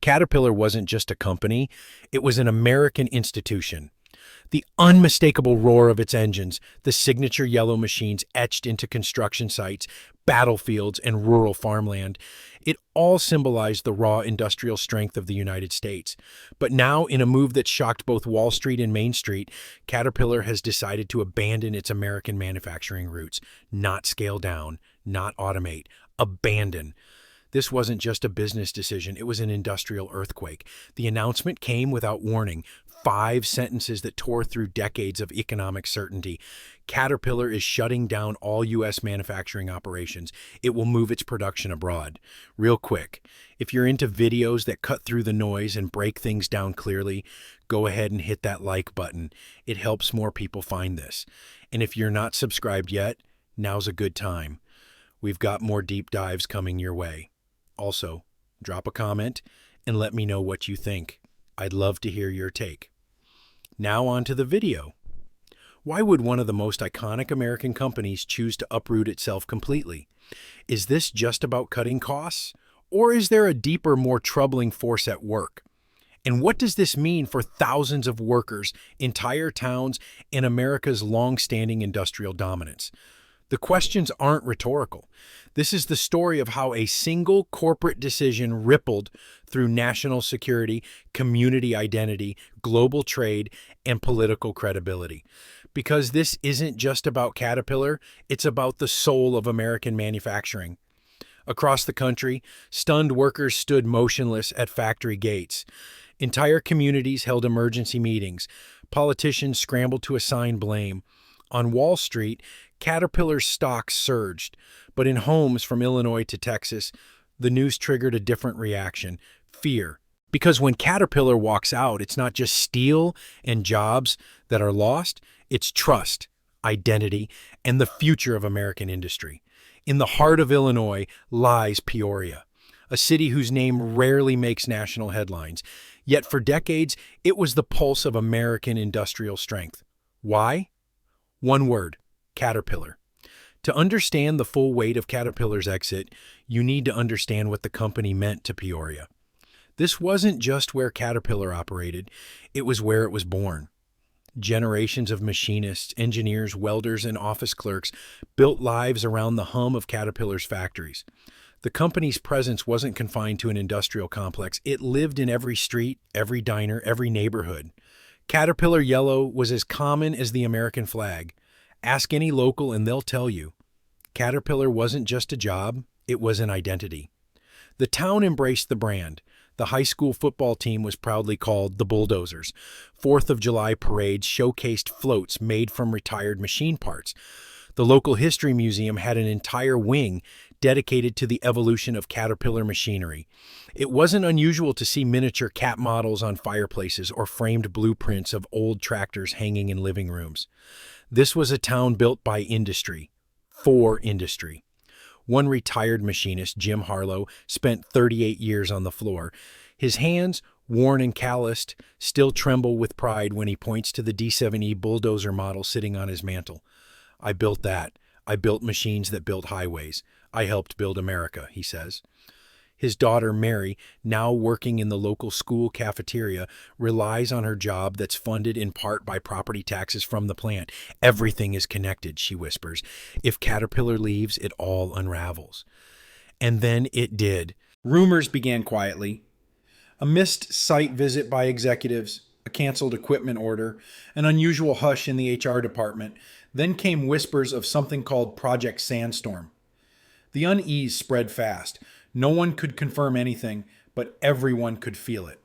Caterpillar wasn't just a company, it was an American institution. The unmistakable roar of its engines, the signature yellow machines etched into construction sites, battlefields, and rural farmland, it all symbolized the raw industrial strength of the United States. But now, in a move that shocked both Wall Street and Main Street, Caterpillar has decided to abandon its American manufacturing roots, not scale down, not automate, abandon. This wasn't just a business decision, it was an industrial earthquake. The announcement came without warning. 5 sentences that tore through decades of economic certainty. Caterpillar is shutting down all U.S. manufacturing operations. It will move its production abroad. Real quick, if you're into videos that cut through the noise and break things down clearly, go ahead and hit that like button. It helps more people find this. And if you're not subscribed yet, now's a good time. We've got more deep dives coming your way. Also, drop a comment and let me know what you think. I'd love to hear your take. Now on to the video. Why would one of the most iconic American companies choose to uproot itself completely? Is this just about cutting costs? Or is there a deeper, more troubling force at work? And what does this mean for thousands of workers, entire towns, and America's long-standing industrial dominance? The questions aren't rhetorical. This is the story of how a single corporate decision rippled through national security, community identity, global trade, and political credibility. Because this isn't just about Caterpillar, it's about the soul of American manufacturing. Across the country, stunned workers stood motionless at factory gates. Entire communities held emergency meetings. Politicians scrambled to assign blame. On Wall Street, Caterpillar's stocks surged, but in homes from Illinois to Texas, the news triggered a different reaction: fear. Because when Caterpillar walks out, it's not just steel and jobs that are lost, it's trust, identity, and the future of American industry. In the heart of Illinois lies Peoria, a city whose name rarely makes national headlines. Yet for decades, it was the pulse of American industrial strength. Why? One word: Caterpillar. To understand the full weight of Caterpillar's exit, you need to understand what the company meant to Peoria. This wasn't just where Caterpillar operated, it was where it was born. Generations of machinists, engineers, welders, and office clerks built lives around the hum of Caterpillar's factories. The company's presence wasn't confined to an industrial complex. It lived in every street, every diner, every neighborhood. Caterpillar yellow was as common as the American flag. Ask any local and they'll tell you. Caterpillar wasn't just a job, it was an identity. The town embraced the brand. The high school football team was proudly called the Bulldozers. 4th of July parades showcased floats made from retired machine parts. The local history museum had an entire wing dedicated to the evolution of Caterpillar machinery. It wasn't unusual to see miniature cat models on fireplaces or framed blueprints of old tractors hanging in living rooms. This was a town built by industry, for industry. One retired machinist, Jim Harlow, spent 38 years on the floor. His hands, worn and calloused, still tremble with pride when he points to the D7E bulldozer model sitting on his mantle. "I built that. I built machines that built highways. I helped build America," he says. His daughter, Mary, now working in the local school cafeteria, relies on her job that's funded in part by property taxes from the plant. "Everything is connected," she whispers. "If Caterpillar leaves, it all unravels." And then it did. Rumors began quietly. A missed site visit by executives, a canceled equipment order, an unusual hush in the HR department. Then came whispers of something called Project Sandstorm. The unease spread fast. No one could confirm anything, but everyone could feel it.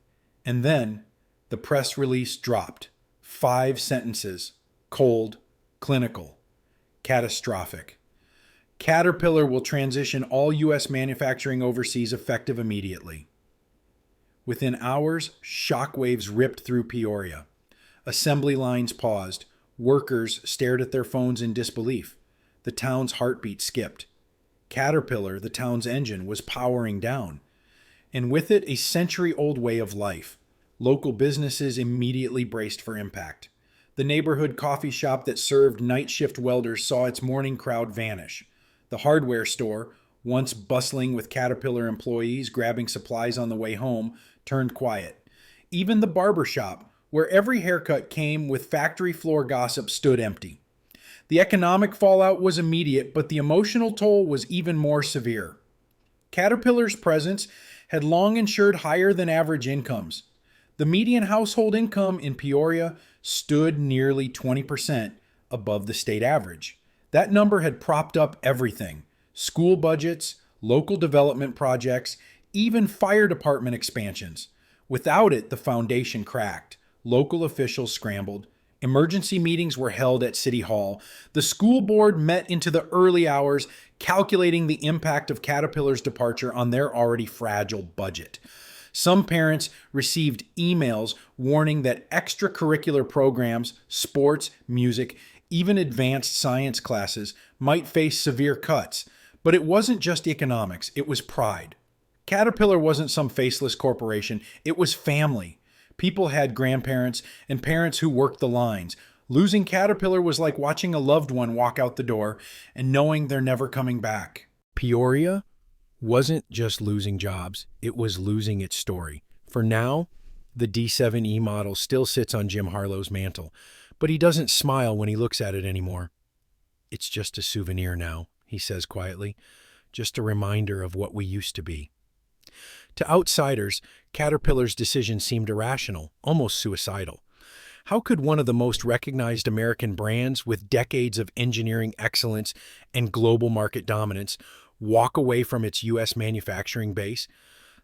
And then the press release dropped. 5 sentences: cold, clinical, catastrophic. Caterpillar will transition all U.S. manufacturing overseas effective immediately. Within hours, shockwaves ripped through Peoria. Assembly lines paused. Workers stared at their phones in disbelief. The town's heartbeat skipped. Caterpillar, the town's engine, was powering down. And with it, a century-old way of life. Local businesses immediately braced for impact. The neighborhood coffee shop that served night shift welders saw its morning crowd vanish. The hardware store, once bustling with Caterpillar employees grabbing supplies on the way home, turned quiet. Even the barber shop, where every haircut came with factory floor gossip, stood empty. The economic fallout was immediate, but the emotional toll was even more severe. Caterpillar's presence had long ensured higher than average incomes. The median household income in Peoria stood nearly 20% above the state average. That number had propped up everything: school budgets, local development projects, even fire department expansions. Without it, the foundation cracked. Local officials scrambled. Emergency meetings were held at City Hall. The school board met into the early hours, calculating the impact of Caterpillar's departure on their already fragile budget. Some parents received emails warning that extracurricular programs, sports, music, even advanced science classes might face severe cuts. But it wasn't just economics, it was pride. Caterpillar wasn't some faceless corporation, it was family. People had grandparents and parents who worked the lines. Losing Caterpillar was like watching a loved one walk out the door and knowing they're never coming back. Peoria wasn't just losing jobs, it was losing its story. For now, the D7E model still sits on Jim Harlow's mantle, but he doesn't smile when he looks at it anymore. "It's just a souvenir now," he says quietly, "just a reminder of what we used to be." To outsiders, Caterpillar's decision seemed irrational, almost suicidal. How could one of the most recognized American brands, with decades of engineering excellence and global market dominance, walk away from its U.S. manufacturing base?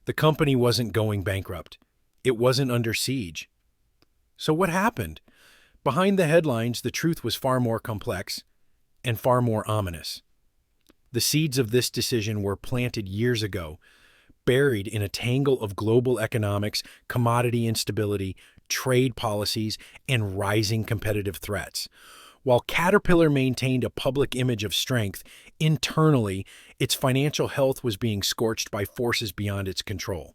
The company wasn't going bankrupt. It wasn't under siege. So what happened? Behind the headlines, the truth was far more complex and far more ominous. The seeds of this decision were planted years ago, buried in a tangle of global economics, commodity instability, trade policies, and rising competitive threats. While Caterpillar maintained a public image of strength, internally, its financial health was being scorched by forces beyond its control.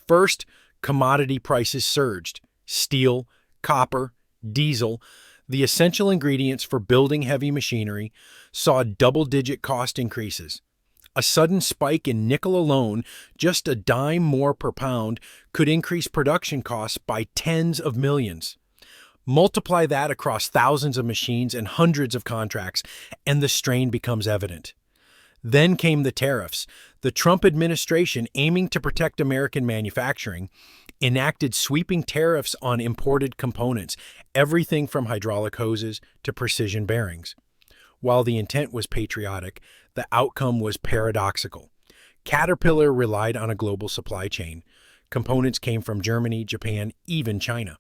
First, commodity prices surged. Steel, copper, diesel, the essential ingredients for building heavy machinery, saw double-digit cost increases. A sudden spike in nickel alone, just a dime more per pound, could increase production costs by tens of millions. Multiply that across thousands of machines and hundreds of contracts, and the strain becomes evident. Then came the tariffs. The Trump administration, aiming to protect American manufacturing, enacted sweeping tariffs on imported components, everything from hydraulic hoses to precision bearings. While the intent was patriotic, the outcome was paradoxical. Caterpillar relied on a global supply chain. Components came from Germany, Japan, even China.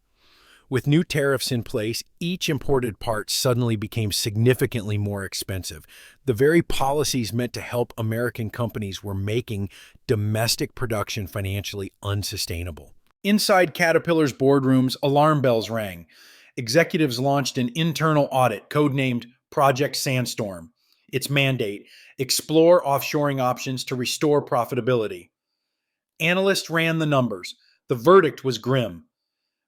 With new tariffs in place, each imported part suddenly became significantly more expensive. The very policies meant to help American companies were making domestic production financially unsustainable. Inside Caterpillar's boardrooms, alarm bells rang. Executives launched an internal audit, codenamed Project Sandstorm. Its mandate: explore offshoring options to restore profitability. Analysts ran the numbers. The verdict was grim.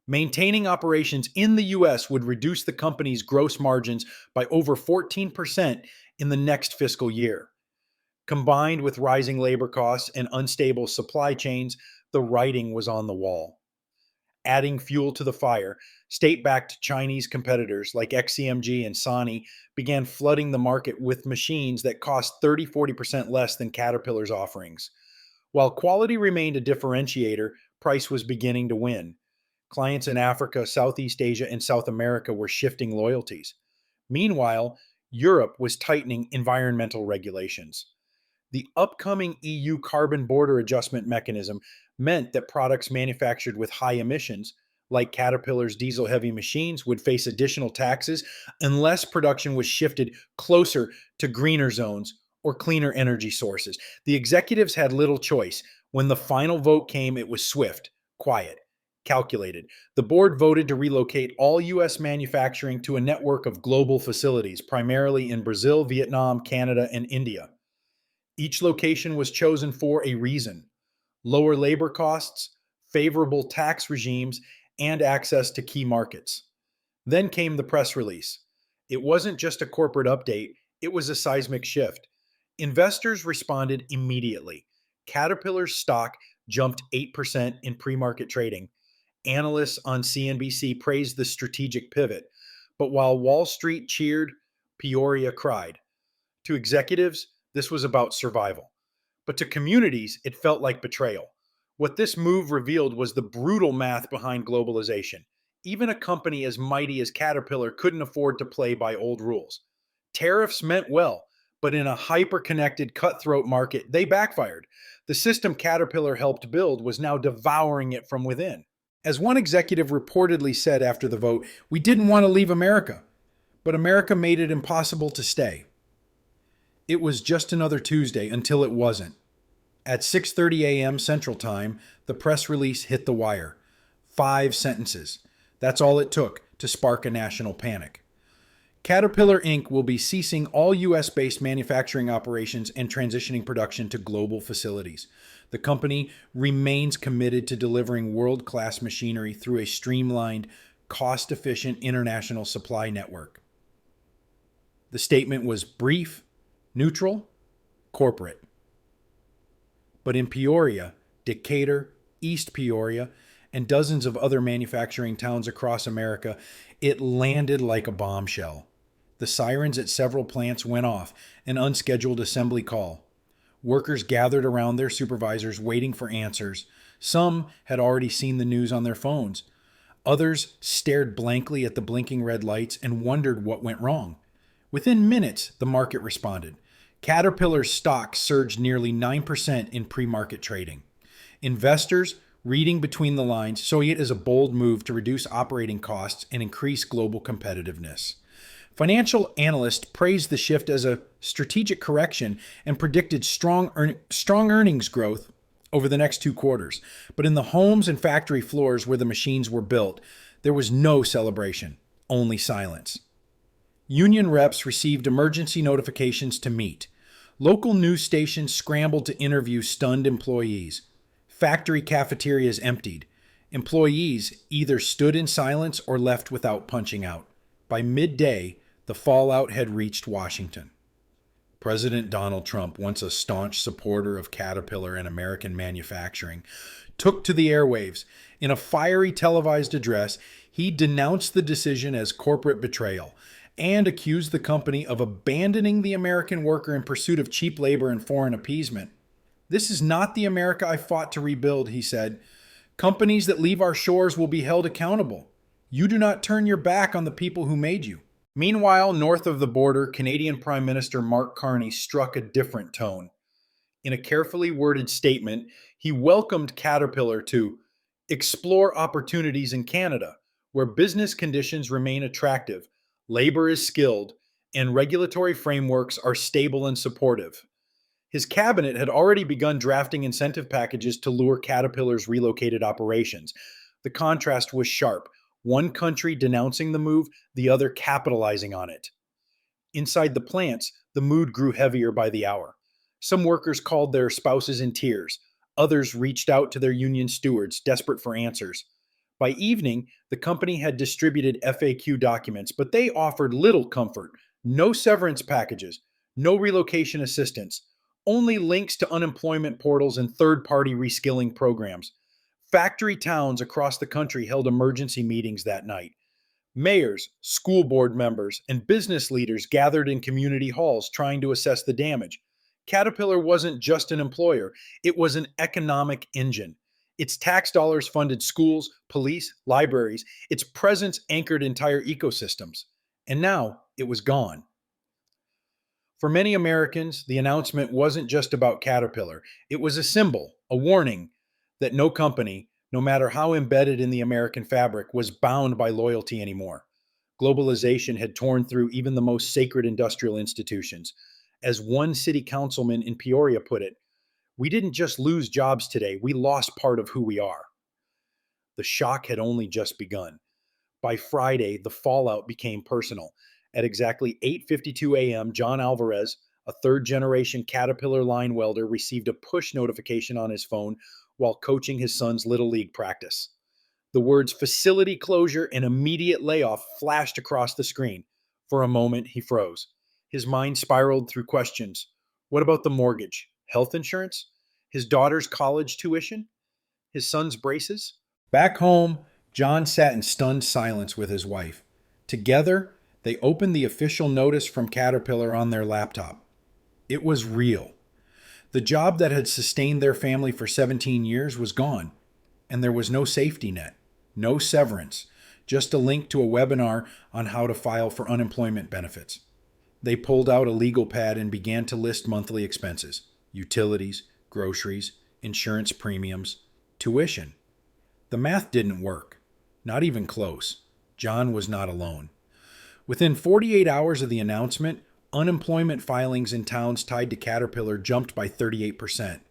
Maintaining operations in the U.S. would reduce the company's gross margins by over 14% in the next fiscal year. Combined with rising labor costs and unstable supply chains, the writing was on the wall. Adding fuel to the fire, state-backed Chinese competitors like XCMG and Sony began flooding the market with machines that cost 30-40% less than Caterpillar's offerings. While quality remained a differentiator, price was beginning to win. Clients in Africa, Southeast Asia, and South America were shifting loyalties. Meanwhile, Europe was tightening environmental regulations. The upcoming EU carbon border adjustment mechanism meant that products manufactured with high emissions, like Caterpillar's diesel-heavy machines, would face additional taxes unless production was shifted closer to greener zones or cleaner energy sources. The executives had little choice. When the final vote came, it was swift, quiet, calculated. The board voted to relocate all U.S. manufacturing to a network of global facilities, primarily in Brazil, Vietnam, Canada, and India. Each location was chosen for a reason: lower labor costs, favorable tax regimes, and access to key markets. Then came the press release. It wasn't just a corporate update, it was a seismic shift. Investors responded immediately. Caterpillar's stock jumped 8% in pre-market trading. Analysts on CNBC praised the strategic pivot. But while Wall Street cheered, Peoria cried. To executives, this was about survival. But to communities, it felt like betrayal. What this move revealed was the brutal math behind globalization. Even a company as mighty as Caterpillar couldn't afford to play by old rules. Tariffs meant well, but in a hyper-connected, cutthroat market, they backfired. The system Caterpillar helped build was now devouring it from within. As one executive reportedly said after the vote, "We didn't want to leave America, but America made it impossible to stay." It was just another Tuesday until it wasn't. At 6:30 a.m. Central Time, the press release hit the wire. 5 sentences. That's all it took to spark a national panic. Caterpillar Inc. will be ceasing all U.S.-based manufacturing operations and transitioning production to global facilities. The company remains committed to delivering world-class machinery through a streamlined, cost-efficient international supply network. The statement was brief, neutral, corporate. But in Peoria, Decatur, East Peoria, and dozens of other manufacturing towns across America, it landed like a bombshell. The sirens at several plants went off, an unscheduled assembly call. Workers gathered around their supervisors waiting for answers. Some had already seen the news on their phones. Others stared blankly at the blinking red lights and wondered what went wrong. Within minutes, the market responded. Caterpillar's stock surged nearly 9% in pre-market trading. Investors, reading between the lines, saw it as a bold move to reduce operating costs and increase global competitiveness. Financial analysts praised the shift as a strategic correction and predicted strong earnings growth over the next 2 quarters. But in the homes and factory floors where the machines were built, there was no celebration, only silence. Union reps received emergency notifications to meet. Local news stations scrambled to interview stunned employees. Factory cafeterias emptied. Employees either stood in silence or left without punching out. By midday, the fallout had reached Washington. President Donald Trump, once a staunch supporter of Caterpillar and American manufacturing, took to the airwaves. In a fiery televised address, he denounced the decision as corporate betrayal and accused the company of abandoning the American worker in pursuit of cheap labor and foreign appeasement. "This is not the America I fought to rebuild," he said. "Companies that leave our shores will be held accountable. You do not turn your back on the people who made you." Meanwhile, north of the border, Canadian Prime Minister Mark Carney struck a different tone. In a carefully worded statement, he welcomed Caterpillar to explore opportunities in Canada, where business conditions remain attractive, labor is skilled, and regulatory frameworks are stable and supportive. His cabinet had already begun drafting incentive packages to lure Caterpillar's relocated operations. The contrast was sharp. One country denouncing the move, the other capitalizing on it. Inside the plants, the mood grew heavier by the hour. Some workers called their spouses in tears. Others reached out to their union stewards, desperate for answers. By evening, the company had distributed FAQ documents, but they offered little comfort. No severance packages, no relocation assistance, only links to unemployment portals and third-party reskilling programs. Factory towns across the country held emergency meetings that night. Mayors, school board members, and business leaders gathered in community halls trying to assess the damage. Caterpillar wasn't just an employer, it was an economic engine. Its tax dollars funded schools, police, libraries. Its presence anchored entire ecosystems. And now it was gone. For many Americans, the announcement wasn't just about Caterpillar. It was a symbol, a warning that no company, no matter how embedded in the American fabric, was bound by loyalty anymore. Globalization had torn through even the most sacred industrial institutions. As one city councilman in Peoria put it, "We didn't just lose jobs today, we lost part of who we are." The shock had only just begun. By Friday, the fallout became personal. At exactly 8:52 a.m., John Alvarez, a third-generation Caterpillar line welder, received a push notification on his phone while coaching his son's Little League practice. The words "facility closure" and "immediate layoff" flashed across the screen. For a moment, he froze. His mind spiraled through questions. What about the mortgage? Health insurance? His daughter's college tuition? his son's braces? Back home, John sat in stunned silence with his wife. Together, they opened the official notice from Caterpillar on their laptop. It was real. The job that had sustained their family for 17 years was gone, and there was no safety net, no severance, just a link to a webinar on how to file for unemployment benefits. They pulled out a legal pad and began to list monthly expenses: utilities, groceries, insurance premiums, tuition. The math didn't work, not even close. John was not alone. Within 48 hours of the announcement, unemployment filings in towns tied to Caterpillar jumped by 38%.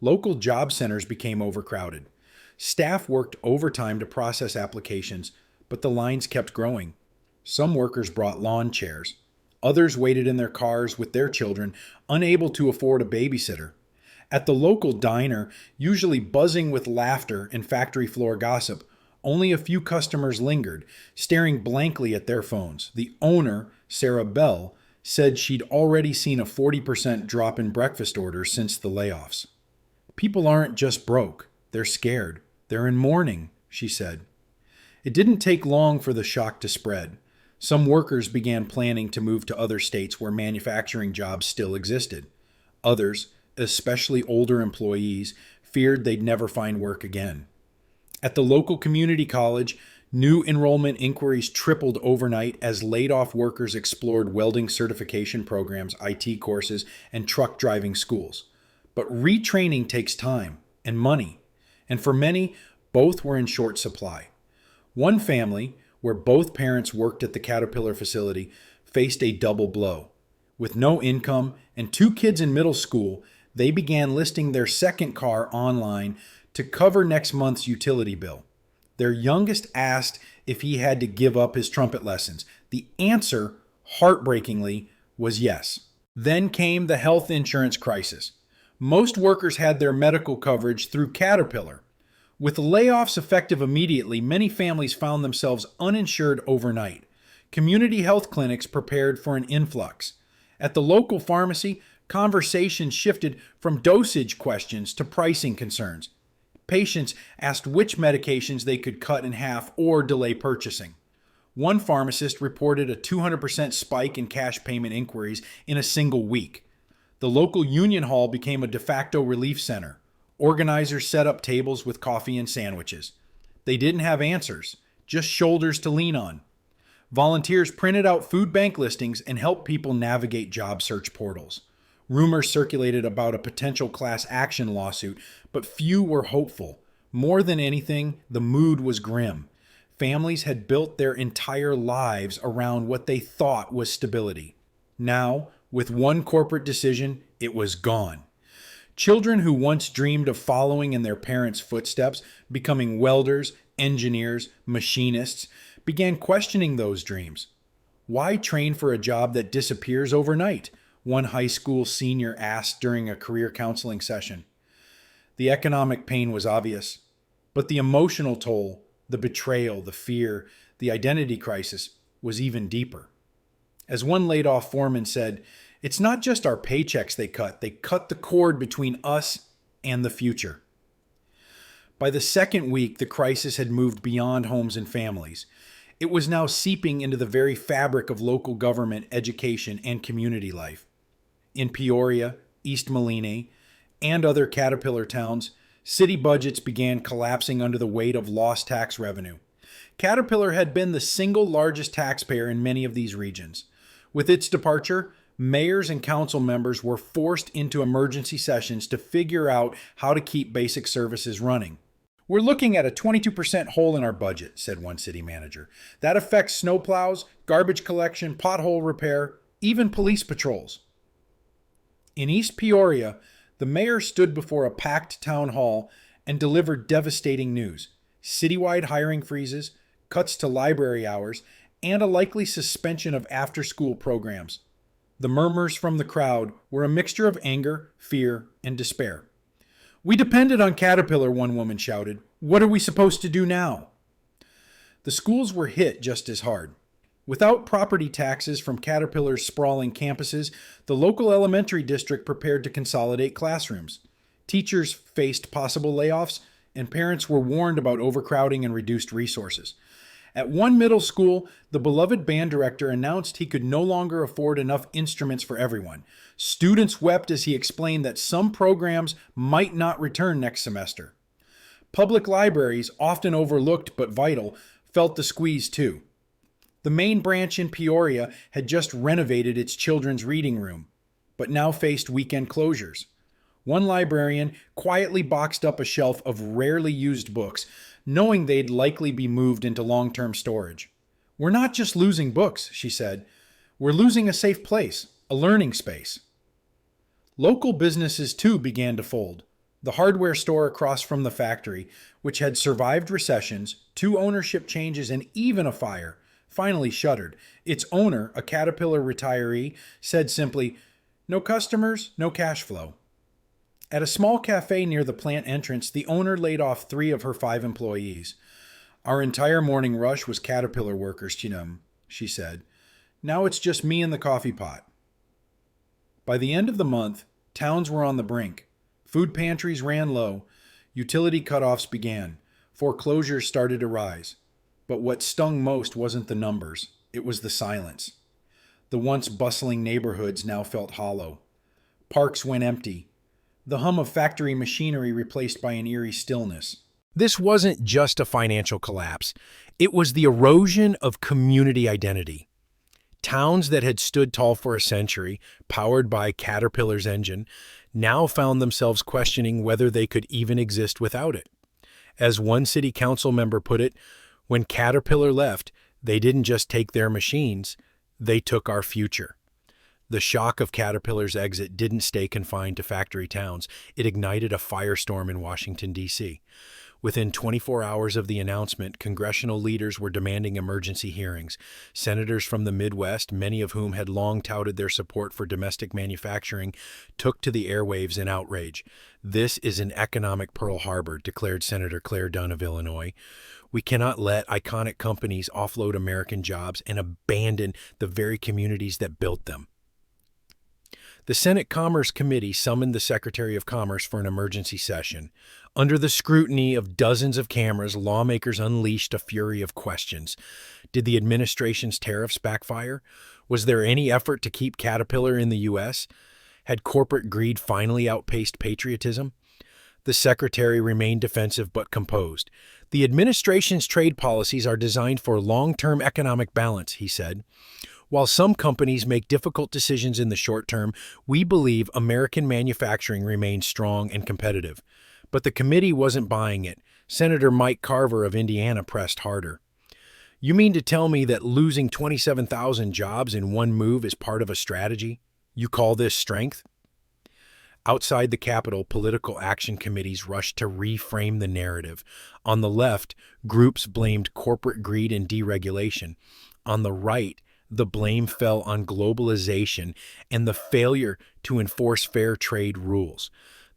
Local job centers became overcrowded. Staff worked overtime to process applications, but the lines kept growing. Some workers brought lawn chairs. Others waited in their cars with their children, unable to afford a babysitter. At the local diner, usually buzzing with laughter and factory floor gossip, only a few customers lingered, staring blankly at their phones. The owner, Sarah Bell, said she'd already seen a 40% drop in breakfast orders since the layoffs. People aren't just broke, they're scared. They're in mourning, she said. It didn't take long for the shock to spread. Some workers began planning to move to other states where manufacturing jobs still existed. Others, especially older employees, feared they'd never find work again. At the local community college, new enrollment inquiries tripled overnight as laid-off workers explored welding certification programs, IT courses, and truck driving schools. But retraining takes time and money, and for many, both were in short supply. One family, where both parents worked at the Caterpillar facility, faced a double blow. With no income and 2 kids in middle school, they began listing their second car online to cover next month's utility bill. Their youngest asked if he had to give up his trumpet lessons. The answer, heartbreakingly, was yes. Then came the health insurance crisis. Most workers had their medical coverage through Caterpillar. With layoffs effective immediately, many families found themselves uninsured overnight. Community health clinics prepared for an influx. At the local pharmacy, conversations shifted from dosage questions to pricing concerns. Patients asked which medications they could cut in half or delay purchasing. One pharmacist reported a 200% spike in cash payment inquiries in a single week. The local union hall became a de facto relief center. Organizers set up tables with coffee and sandwiches. They didn't have answers, just shoulders to lean on. Volunteers printed out food bank listings and helped people navigate job search portals. Rumors circulated about a potential class action lawsuit, but few were hopeful. More than anything, the mood was grim. Families had built their entire lives around what they thought was stability. Now, with one corporate decision, it was gone. Children who once dreamed of following in their parents' footsteps, becoming welders, engineers, machinists, began questioning those dreams. Why train for a job that disappears overnight? One high school senior asked during a career counseling session. The economic pain was obvious, but the emotional toll, the betrayal, the fear, the identity crisis was even deeper. As one laid-off foreman said, "It's not just our paychecks they cut the cord between us and the future." By the second week, the crisis had moved beyond homes and families. It was now seeping into the very fabric of local government, education, and community life. In Peoria, East Moline, and other Caterpillar towns, city budgets began collapsing under the weight of lost tax revenue. Caterpillar had been the single largest taxpayer in many of these regions. With its departure, mayors and council members were forced into emergency sessions to figure out how to keep basic services running. "We're looking at a 22% hole in our budget," said one city manager. "That affects snowplows, garbage collection, pothole repair, even police patrols." In East Peoria, the mayor stood before a packed town hall and delivered devastating news: citywide hiring freezes, cuts to library hours, and a likely suspension of after-school programs. The murmurs from the crowd were a mixture of anger, fear, and despair. "We depended on Caterpillar," one woman shouted. "What are we supposed to do now?" The schools were hit just as hard. Without property taxes from Caterpillar's sprawling campuses, the local elementary district prepared to consolidate classrooms. Teachers faced possible layoffs, and parents were warned about overcrowding and reduced resources. At one middle school, the beloved band director announced he could no longer afford enough instruments for everyone. Students wept as he explained that some programs might not return next semester. Public libraries, often overlooked but vital, felt the squeeze too. The main branch in Peoria had just renovated its children's reading room, but now faced weekend closures. One librarian quietly boxed up a shelf of rarely used books, knowing they'd likely be moved into long-term storage. "We're not just losing books," she said. "We're losing a safe place, a learning space." Local businesses too began to fold. The hardware store across from the factory, which had survived recessions, 2 ownership changes, and even a fire, finally shuttered. Its owner, a Caterpillar retiree, said simply, "No customers, no cash flow." At a small cafe near the plant entrance, the owner laid off 3 of her 5 employees. "Our entire morning rush was Caterpillar workers, Chinam," she said. "Now it's just me and the coffee pot." By the end of the month, towns were on the brink. Food pantries ran low. Utility cutoffs began. Foreclosures started to rise. But what stung most wasn't the numbers. It was the silence. The once bustling neighborhoods now felt hollow. Parks went empty. The hum of factory machinery replaced by an eerie stillness. This wasn't just a financial collapse. It was the erosion of community identity. Towns that had stood tall for a century, powered by Caterpillar's engine, now found themselves questioning whether they could even exist without it. As one city council member put it, "When Caterpillar left, they didn't just take their machines, they took our future." The shock of Caterpillar's exit didn't stay confined to factory towns. It ignited a firestorm in Washington, D.C. Within 24 hours of the announcement, congressional leaders were demanding emergency hearings. Senators from the Midwest, many of whom had long touted their support for domestic manufacturing, took to the airwaves in outrage. "This is an economic Pearl Harbor," declared Senator Claire Dunn of Illinois. "We cannot let iconic companies offload American jobs and abandon the very communities that built them." The Senate Commerce Committee summoned the Secretary of Commerce for an emergency session. Under the scrutiny of dozens of cameras, lawmakers unleashed a fury of questions. Did the administration's tariffs backfire? Was there any effort to keep Caterpillar in the U.S.? Had corporate greed finally outpaced patriotism? The secretary remained defensive but composed. "The administration's trade policies are designed for long-term economic balance," he said. "While some companies make difficult decisions in the short term, we believe American manufacturing remains strong and competitive." But the committee wasn't buying it. Senator Mike Carver of Indiana pressed harder. "You mean to tell me that losing 27,000 jobs in one move is part of a strategy? You call this strength?" Outside the Capitol, political action committees rushed to reframe the narrative. On the left, groups blamed corporate greed and deregulation. On the right, the blame fell on globalization and the failure to enforce fair trade rules.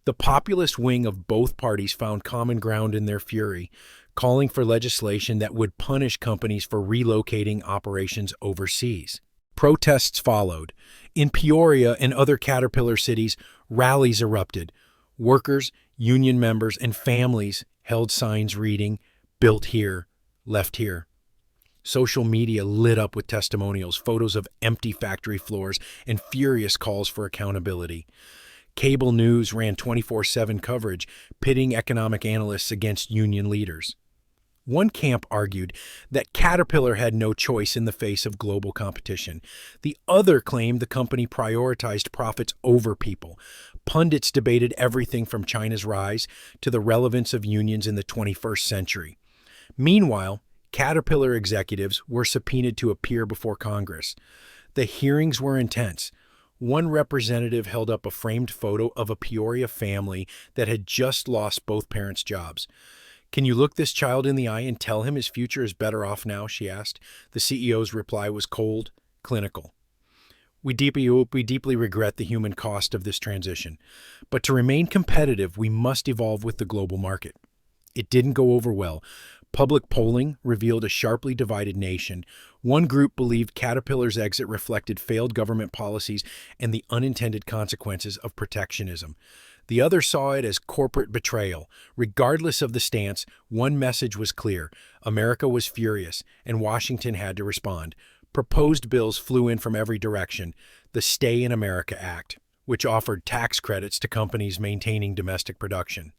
The populist wing of both parties found common ground in their fury, calling for legislation that would punish companies for relocating operations overseas. Protests followed. In Peoria and other Caterpillar cities, rallies erupted. Workers, union members, and families held signs reading, "Built here, left here." Social media lit up with testimonials, photos of empty factory floors, and furious calls for accountability. Cable news ran 24/7 coverage, pitting economic analysts against union leaders. One camp argued that Caterpillar had no choice in the face of global competition. The other claimed the company prioritized profits over people. Pundits debated everything from China's rise to the relevance of unions in the 21st century. Meanwhile, Caterpillar executives were subpoenaed to appear before Congress. The hearings were intense. One representative held up a framed photo of a Peoria family that had just lost both parents' jobs. "Can you look this child in the eye and tell him his future is better off now?" she asked. The CEO's reply was cold, clinical. We deeply regret the human cost of this transition. But to remain competitive, we must evolve with the global market." It didn't go over well. Public polling revealed a sharply divided nation. One group believed Caterpillar's exit reflected failed government policies and the unintended consequences of protectionism. The other saw it as corporate betrayal. Regardless of the stance, one message was clear. America was furious, and Washington had to respond. Proposed bills flew in from every direction. The Stay in America Act, which offered tax credits to companies maintaining domestic production.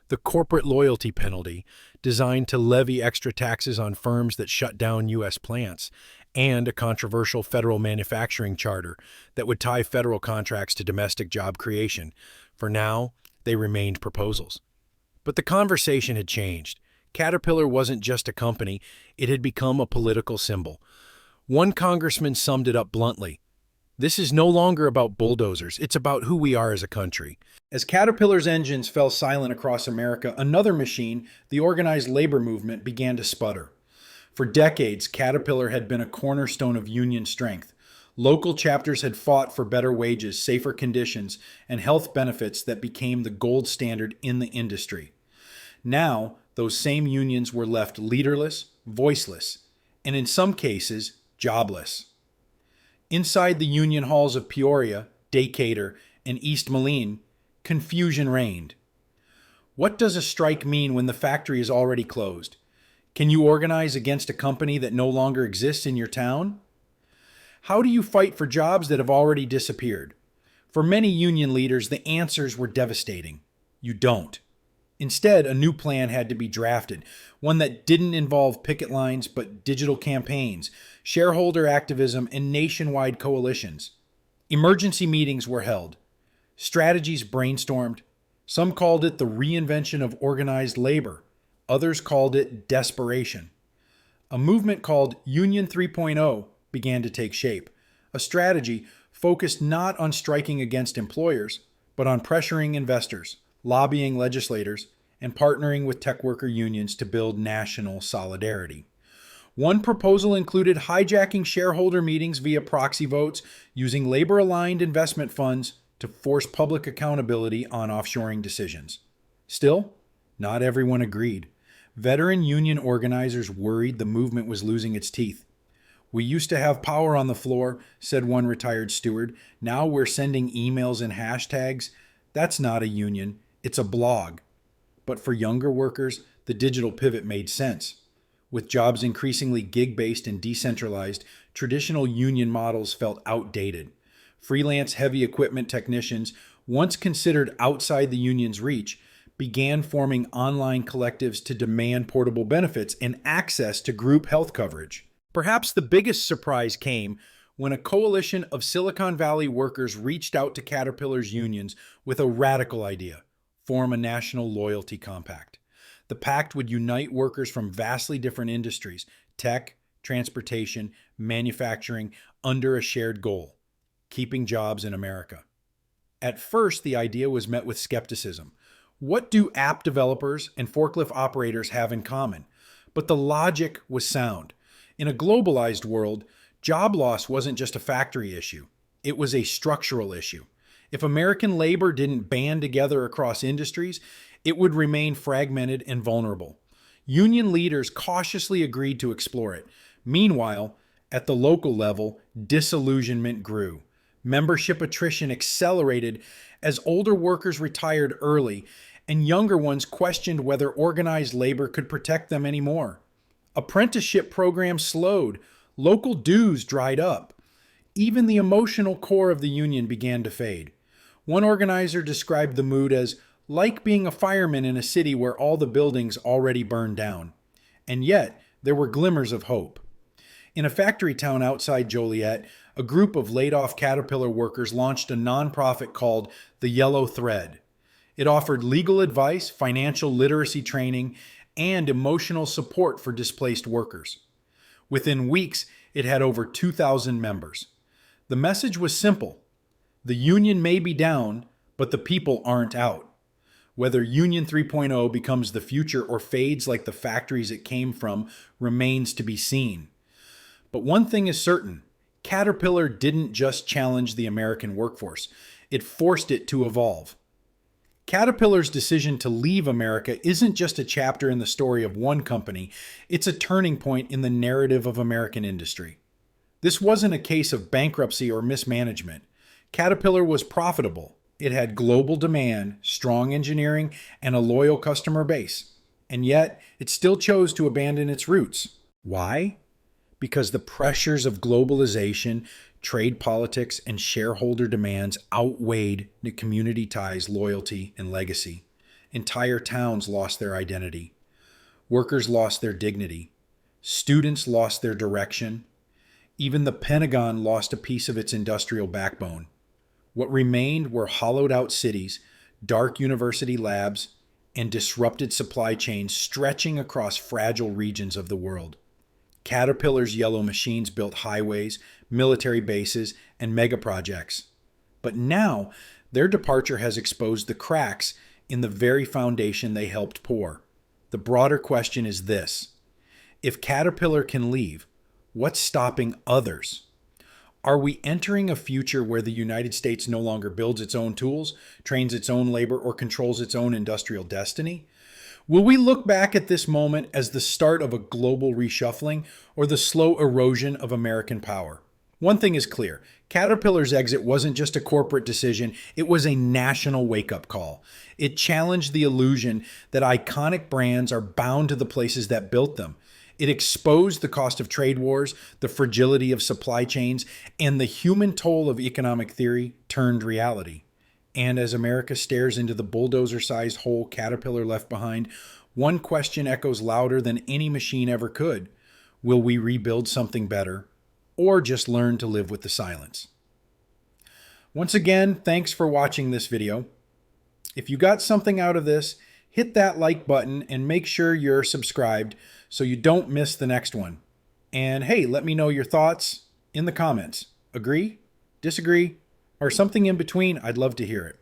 The corporate loyalty penalty, designed to levy extra taxes on firms that shut down U.S. plants, and a controversial federal manufacturing charter that would tie federal contracts to domestic job creation. For now, they remained proposals. But the conversation had changed. Caterpillar wasn't just a company, it had become a political symbol. One congressman summed it up bluntly. This is no longer about bulldozers, it's about who we are as a country. As Caterpillar's engines fell silent across America, another machine, the organized labor movement, began to sputter. For decades, Caterpillar had been a cornerstone of union strength. Local chapters had fought for better wages, safer conditions, and health benefits that became the gold standard in the industry. Now, those same unions were left leaderless, voiceless, and in some cases, jobless. Inside the union halls of Peoria, Decatur, and East Moline, confusion reigned. What does a strike mean when the factory is already closed? Can you organize against a company that no longer exists in your town? How do you fight for jobs that have already disappeared? For many union leaders, the answers were devastating. You don't. Instead, a new plan had to be drafted, one that didn't involve picket lines but digital campaigns, shareholder activism, and nationwide coalitions. Emergency meetings were held. Strategies brainstormed. Some called it the reinvention of organized labor. Others called it desperation. A movement called Union 3.0 began to take shape, a strategy focused not on striking against employers, but on pressuring investors, lobbying legislators, and partnering with tech worker unions to build national solidarity. One proposal included hijacking shareholder meetings via proxy votes, using labor-aligned investment funds to force public accountability on offshoring decisions. Still, not everyone agreed. Veteran union organizers worried the movement was losing its teeth. "We used to have power on the floor," said one retired steward. "Now we're sending emails and hashtags. That's not a union. It's a blog." But for younger workers, the digital pivot made sense. With jobs increasingly gig-based and decentralized, traditional union models felt outdated. Freelance heavy equipment technicians, once considered outside the union's reach, began forming online collectives to demand portable benefits and access to group health coverage. Perhaps the biggest surprise came when a coalition of Silicon Valley workers reached out to Caterpillar's unions with a radical idea: form a national loyalty compact. The pact would unite workers from vastly different industries, tech, transportation, manufacturing, under a shared goal: keeping jobs in America. At first, the idea was met with skepticism. What do app developers and forklift operators have in common? But the logic was sound. In a globalized world, job loss wasn't just a factory issue. It was a structural issue. If American labor didn't band together across industries, it would remain fragmented and vulnerable. Union leaders cautiously agreed to explore it. Meanwhile, at the local level, disillusionment grew. Membership attrition accelerated as older workers retired early, and younger ones questioned whether organized labor could protect them anymore. Apprenticeship programs slowed. Local dues dried up. Even the emotional core of the union began to fade. One organizer described the mood as like being a fireman in a city where all the buildings already burned down. And yet, there were glimmers of hope. In a factory town outside Joliet, a group of laid-off Caterpillar workers launched a nonprofit called the Yellow Thread. It offered legal advice, financial literacy training, and emotional support for displaced workers. Within weeks, it had over 2,000 members. The message was simple: the union may be down, but the people aren't out. Whether Union 3.0 becomes the future or fades like the factories it came from remains to be seen. But one thing is certain: Caterpillar didn't just challenge the American workforce, it forced it to evolve. Caterpillar's decision to leave America isn't just a chapter in the story of one company, it's a turning point in the narrative of American industry. This wasn't a case of bankruptcy or mismanagement. Caterpillar was profitable, It had global demand, strong engineering, and a loyal customer base. And yet, it still chose to abandon its roots. Why? Because the pressures of globalization, trade politics, and shareholder demands outweighed the community ties, loyalty, and legacy. Entire towns lost their identity. Workers lost their dignity. Students lost their direction. Even the Pentagon lost a piece of its industrial backbone. What remained were hollowed out cities, dark university labs, and disrupted supply chains stretching across fragile regions of the world. Caterpillar's yellow machines built highways, military bases, and mega projects. But now, their departure has exposed the cracks in the very foundation they helped pour. The broader question is this: if Caterpillar can leave, what's stopping others? Are we entering a future where the United States no longer builds its own tools, trains its own labor, or controls its own industrial destiny? Will we look back at this moment as the start of a global reshuffling or the slow erosion of American power? One thing is clear: Caterpillar's exit wasn't just a corporate decision, it was a national wake-up call. It challenged the illusion that iconic brands are bound to the places that built them. It exposed the cost of trade wars, the fragility of supply chains, and the human toll of economic theory turned reality. And as America stares into the bulldozer-sized hole Caterpillar left behind, one question echoes louder than any machine ever could: will we rebuild something better, or just learn to live with the silence? Once again, thanks for watching this video. If you got something out of this, hit that like button and make sure you're subscribed so you don't miss the next one. And hey, let me know your thoughts in the comments. Agree? Disagree? Or something in between? I'd love to hear it.